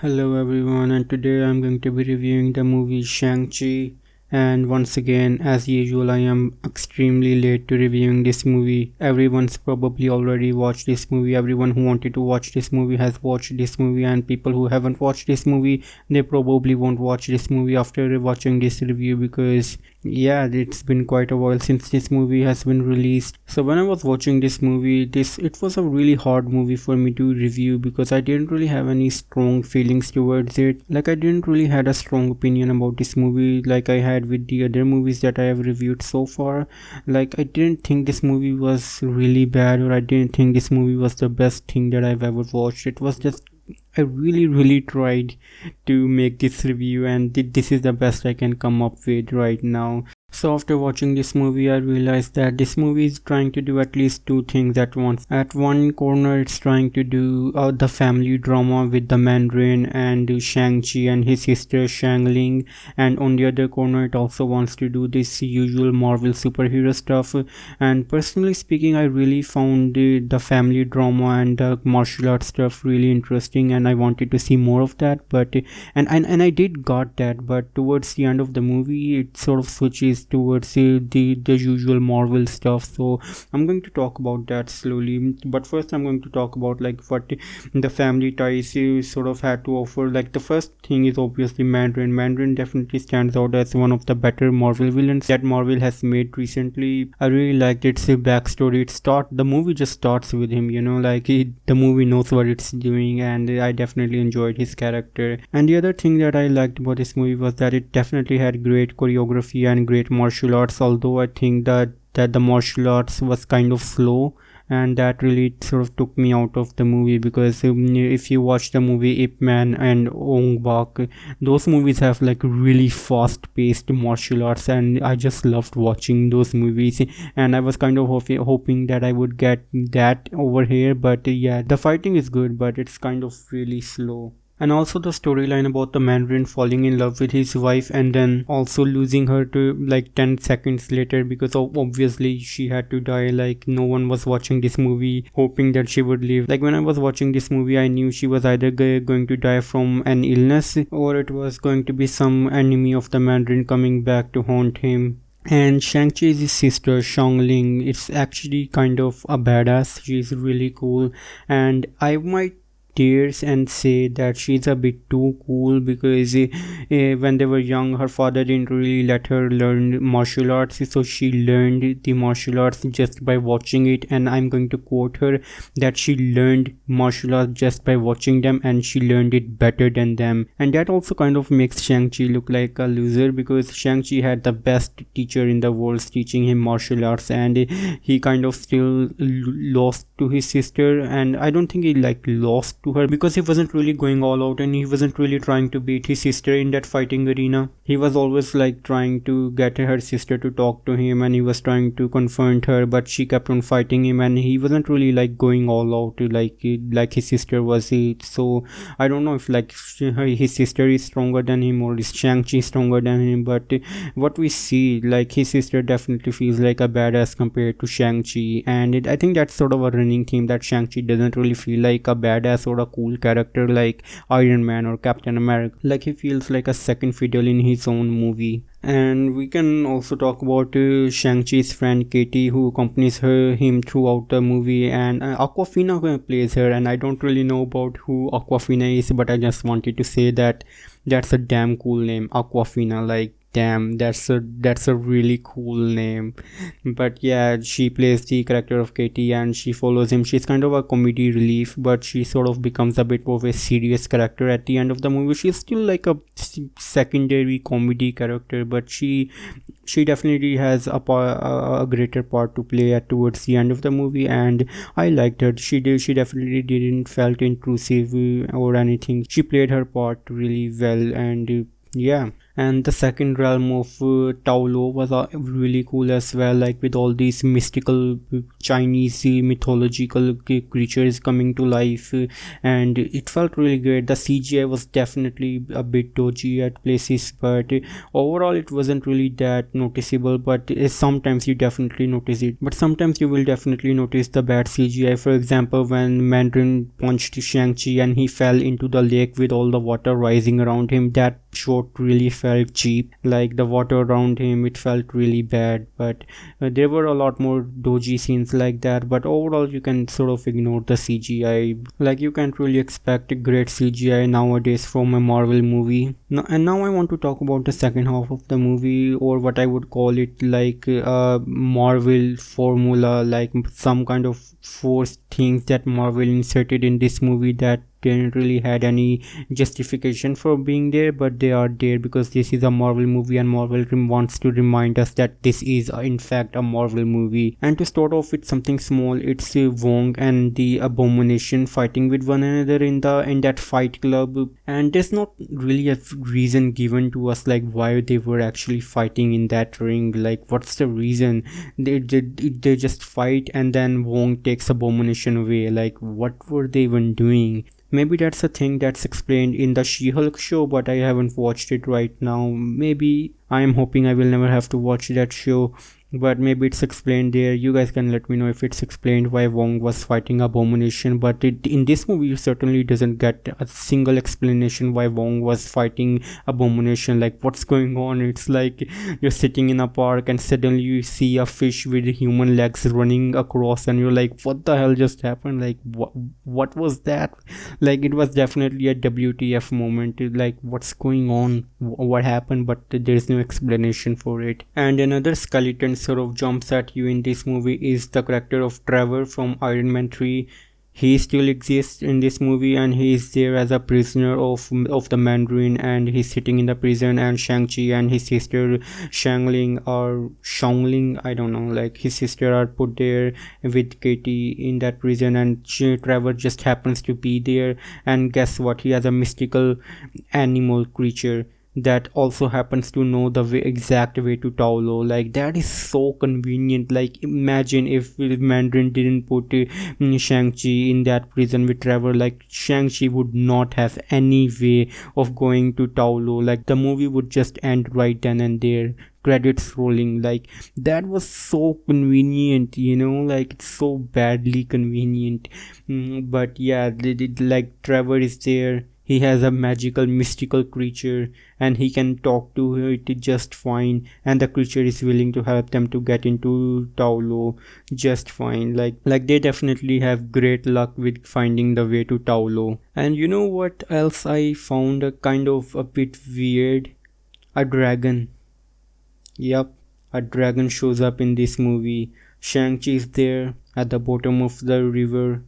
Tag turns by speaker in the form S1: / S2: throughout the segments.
S1: Hello everyone, and today I'm going to be reviewing the movie Shang-Chi. And once again, as usual, I am extremely late to reviewing this movie. Everyone's probably already watched this movie. Everyone who wanted to watch this movie has watched this movie, and people who haven't watched this movie, they probably won't watch this movie after watching this review because yeah, it's been quite a while since this movie has been released. So when I was watching this movie, it was a really hard movie for me to review because I didn't really have any strong feelings towards it. Like I didn't really had a strong opinion about this movie like I had with the other movies that I have reviewed so far. Like I didn't think this movie was really bad, or I didn't think this movie was the best thing that I've ever watched. It was just I really tried to make this review, and this is the best I can come up with right now. So after watching this movie, I realized that this movie is trying to do at least two things at once. At one corner, it's trying to do the family drama with the Mandarin and Shang-Chi and his sister Shang-Ling, and on the other corner, it also wants to do this usual Marvel superhero stuff. And personally speaking, I really found the family drama and the martial arts stuff really interesting, and I wanted to see more of that. But and I did got that, but towards the end of the movie, it sort of switches towards the usual Marvel stuff. So I'm going to talk about that slowly, but first I'm going to talk about like what the family ties sort of had to offer. Like the first thing is obviously Mandarin definitely stands out as one of the better Marvel villains that Marvel has made recently. I really liked its backstory. The movie just starts with him, like the movie knows what it's doing, and I definitely enjoyed his character. And the other thing that I liked about this movie was that it definitely had great choreography and great martial arts, although I think that the martial arts was kind of slow, and that really sort of took me out of the movie because if you watch the movie Ip Man and Ong Bak, those movies have like really fast paced martial arts, and I just loved watching those movies, and I was kind of hoping that I would get that over here. But yeah, the fighting is good, but it's kind of really slow. And also the storyline about the Mandarin falling in love with his wife and then also losing her to like 10 seconds later because obviously she had to die. Like no one was watching this movie hoping that she would live. Like when I was watching this movie, I knew she was either going to die from an illness, or it was going to be some enemy of the Mandarin coming back to haunt him. And Shang-Chi's sister Shang-Ling, it's actually kind of a badass. She's really cool, and I might tears and say that she's a bit too cool because when they were young, her father didn't really let her learn martial arts, so she learned the martial arts just by watching it. And I'm going to quote her that she learned martial arts just by watching them, and she learned it better than them. And that also kind of makes Shang-Chi look like a loser because Shang-Chi had the best teacher in the world teaching him martial arts, and he kind of still lost to his sister. And I don't think he like lost to her because he wasn't really going all out, and he wasn't really trying to beat his sister in that fighting arena. He was always like trying to get her sister to talk to him, and he was trying to confront her, but she kept on fighting him, and he wasn't really like going all out like his sister was. So I don't know if like his sister is stronger than him or is Shang-Chi stronger than him, but what we see, like his sister definitely feels like a badass compared to Shang-Chi. And I think that's sort of a running theme that Shang-Chi doesn't really feel like a badass or a cool character like Iron Man or Captain America. Like he feels like a second fiddle in his own movie. And we can also talk about Shang-Chi's friend Katie, who accompanies him throughout the movie, and Awkwafina plays her. And I don't really know about who Awkwafina is, but I just wanted to say that that's a damn cool name, Awkwafina. Like damn, that's a really cool name. But yeah, she plays the character of Katie, and she follows him. She's kind of a comedy relief, but she sort of becomes a bit of a serious character at the end of the movie. She's still like a secondary comedy character, but she definitely has a greater part to play at towards the end of the movie, and I liked her. She definitely didn't felt intrusive or anything. She played her part really well, and yeah. And the second realm of Taolo was really cool as well, like with all these mystical Chinese mythological creatures coming to life, and it felt really great. The CGI was definitely a bit dodgy at places, but overall it wasn't really that noticeable. But sometimes you definitely notice it, but sometimes you will definitely notice the bad CGI. For example, when Mandarin punched Shang-Chi and he fell into the lake with all the water rising around him, that shot really felt cheap. Like the water around him, it felt really bad. But there were a lot more dodgy scenes like that. But overall you can sort of ignore the CGI. Like you can't really expect a great CGI nowadays from a Marvel movie. Now I want to talk about the second half of the movie, or what I would call it, like a Marvel formula, like some kind of forced things that Marvel inserted in this movie that didn't really had any justification for being there, but they are there because this is a Marvel movie and Marvel wants to remind us that this is in fact a Marvel movie. And to start off with something small, it's Wong and the Abomination fighting with one another in that fight club, and there's not really a reason given to us like why they were actually fighting in that ring. Like what's the reason? They just fight and then Wong takes Abomination away. Like what were they even doing? Maybe that's a thing that's explained in the She-Hulk show, but I haven't watched it right now. Maybe I am hoping I will never have to watch that show, but maybe it's explained there. You guys can let me know if it's explained why Wong was fighting Abomination, but in this movie it certainly doesn't get a single explanation why Wong was fighting Abomination. Like what's going on? It's like you're sitting in a park and suddenly you see a fish with human legs running across and you're like, what the hell just happened? Like what was that? Like it was definitely a WTF moment. Like what's going on? What happened? But there's no explanation for it. And another skeleton sort of jumps at you in this movie is the character of Trevor from Iron Man 3. He still exists in this movie and he is there as a prisoner of the Mandarin, and he's sitting in the prison, and Shang-Chi and his sister Shangling, I don't know, like his sister are put there with Katie in that prison, and Trevor just happens to be there, and guess what, he has a mystical animal creature that also happens to know the exact way to Taolo. Like that is so convenient. Like imagine if Mandarin didn't put Shang-Chi in that prison with Trevor, like Shang-Chi would not have any way of going to Taolo. Like the movie would just end right then and there, credits rolling. Like that was so convenient, like it's so badly convenient. But yeah, like Trevor is there, he has a magical mystical creature and he can talk to it just fine, and the creature is willing to help them to get into Taolo just fine. Like they definitely have great luck with finding the way to Taolo. And you know what else I found a kind of a bit weird? A dragon. Yep, a dragon shows up in this movie. Shang-Chi is there at the bottom of the river,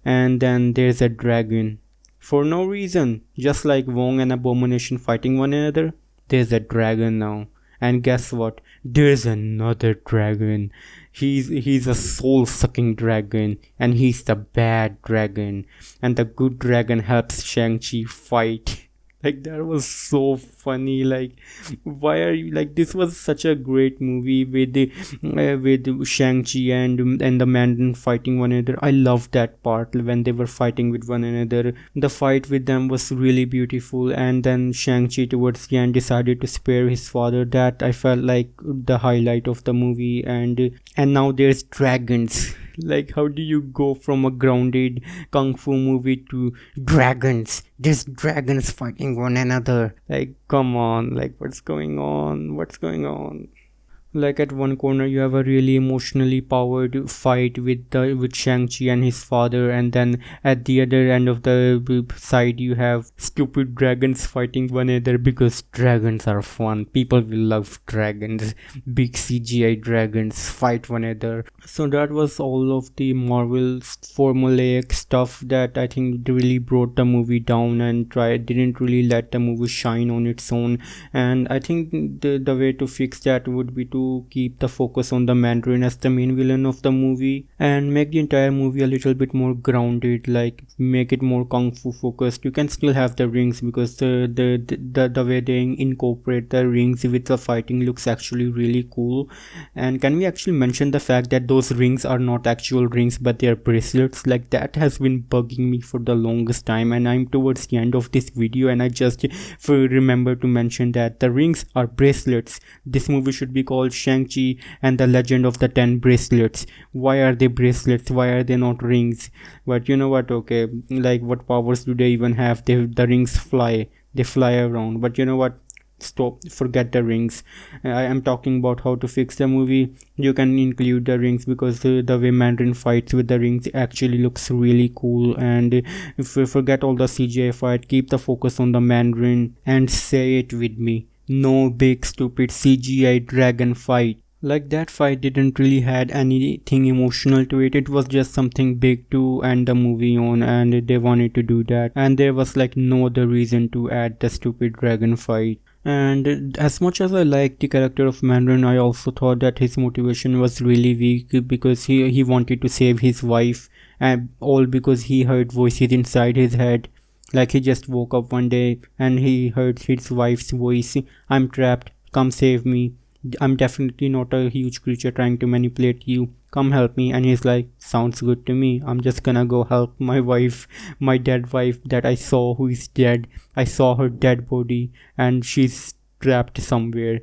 S1: and then there's a dragon. For no reason, just like Wong and Abomination fighting one another, there's a dragon now. And guess what? There's another dragon. He's a soul-sucking dragon, and he's the bad dragon. And the good dragon helps Shang-Chi fight. Like that was so funny. Like why are you, like this was such a great movie with Shang-Chi and the Mandarin fighting one another. I loved that part when they were fighting with one another. The fight with them was really beautiful, and then Shang-Chi towards the end decided to spare his father. That I felt like the highlight of the movie. And now there's dragons. Like how do you go from a grounded kung fu movie to dragons? There's dragons fighting one another. Like come on, like what's going on? Like at one corner you have a really emotionally powered fight with Shang-Chi and his father, and then at the other end of the side you have stupid dragons fighting one another because dragons are fun. People will love dragons. Big CGI dragons fight one another. So that was all of the Marvel formulaic stuff that I think really brought the movie down and didn't really let the movie shine on its own. And I think the way to fix that would be to to keep the focus on the Mandarin as the main villain of the movie and make the entire movie a little bit more grounded, like make it more kung fu focused. You can still have the rings because the way they incorporate the rings with the fighting looks actually really cool. And can we actually mention the fact that those rings are not actual rings but they are bracelets? Like that has been bugging me for the longest time, and I'm towards the end of this video and I just remember to mention that the rings are bracelets. This movie should be called Shang-Chi and the Legend of the 10 Bracelets. Why are they bracelets? Why are they not rings? But you know what, okay, like what powers do they even have? The rings fly, they fly around. But you know what, stop, forget the rings. I am talking about how to fix the movie. You can include the rings because the way Mandarin fights with the rings actually looks really cool. And if we forget all the CGI fight, keep the focus on the Mandarin and say it with me: no big stupid CGI dragon fight. Like that fight didn't really had anything emotional to it. It was just something big to end the movie on, and they wanted to do that, and there was like no other reason to add the stupid dragon fight. And as much as I like the character of Mandarin, I also thought that his motivation was really weak because he wanted to save his wife, and all because he heard voices inside his head. Like he just woke up one day and he heard his wife's voice: "I'm trapped, come save me. I'm definitely not a huge creature trying to manipulate you. Come help me." And he's like, "Sounds good to me. I'm just gonna go help my wife, my dead wife that I saw, who is dead. I saw her dead body and she's trapped somewhere."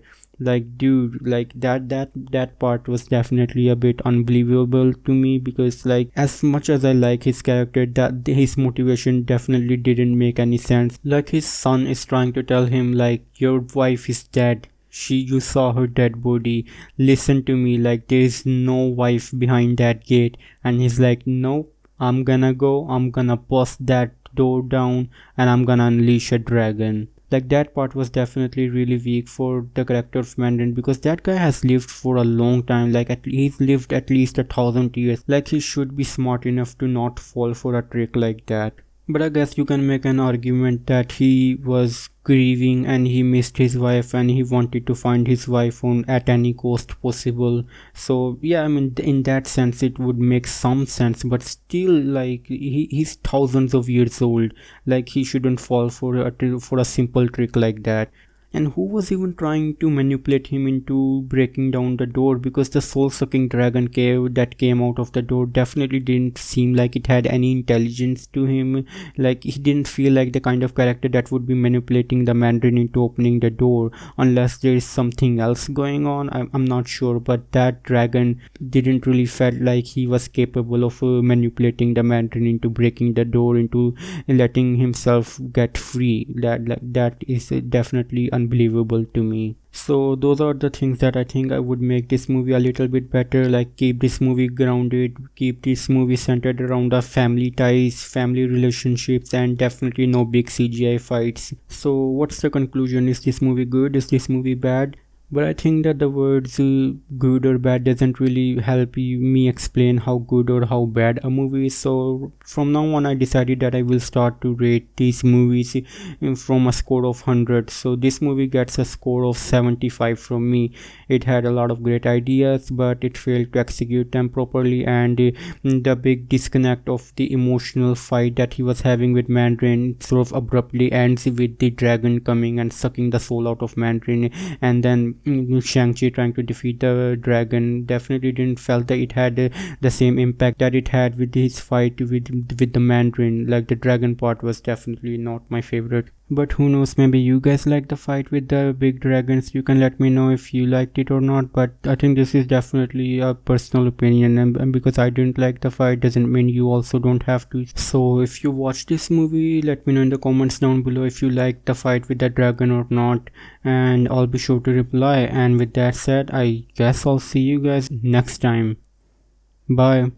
S1: Like dude, like that part was definitely a bit unbelievable to me because like as much as I like his character, that his motivation definitely didn't make any sense. Like his son is trying to tell him like, your wife is dead, you saw her dead body, listen to me, like there is no wife behind that gate. And he's like, nope, I'm gonna bust that door down and I'm gonna unleash a dragon. Like that part was definitely really weak for the character of Mandarin because that guy has lived for a long time. Like he's lived at least 1,000 years. Like he should be smart enough to not fall for a trick like that. But I guess you can make an argument that he was grieving and he missed his wife and he wanted to find his wife on at any cost possible. So yeah, I mean in that sense it would make some sense, but still like he's thousands of years old. Like he shouldn't fall for a simple trick like that. And who was even trying to manipulate him into breaking down the door? Because the soul-sucking dragon cave that came out of the door definitely didn't seem like it had any intelligence to him. Like he didn't feel like the kind of character that would be manipulating the Mandarin into opening the door, unless there is something else going on. I'm not sure, but that dragon didn't really felt like he was capable of manipulating the Mandarin into breaking the door, into letting himself get free. That is definitely unbelievable to me. So those are the things that I think I would make this movie a little bit better. Like keep this movie grounded, keep this movie centered around the family ties, family relationships, and definitely no big CGI fights. So what's the conclusion? Is this movie good? Is this movie bad? But I think that the words good or bad doesn't really help me explain how good or how bad a movie is. So from now on I decided that I will start to rate these movies from a score of 100. So this movie gets a score of 75 from me. It had a lot of great ideas but it failed to execute them properly, and the big disconnect of the emotional fight that he was having with Mandarin sort of abruptly ends with the dragon coming and sucking the soul out of Mandarin, and then Shang-Chi trying to defeat the dragon definitely didn't felt that it had the same impact that it had with his fight with the Mandarin. Like the dragon part was definitely not my favorite. But who knows, maybe you guys like the fight with the big dragons. You can let me know if you liked it or not, but I think this is definitely a personal opinion, and because I didn't like the fight doesn't mean you also don't have to. So if you watch this movie, let me know in the comments down below if you liked the fight with the dragon or not, and I'll be sure to reply. And with that said, I guess I'll see you guys next time. Bye.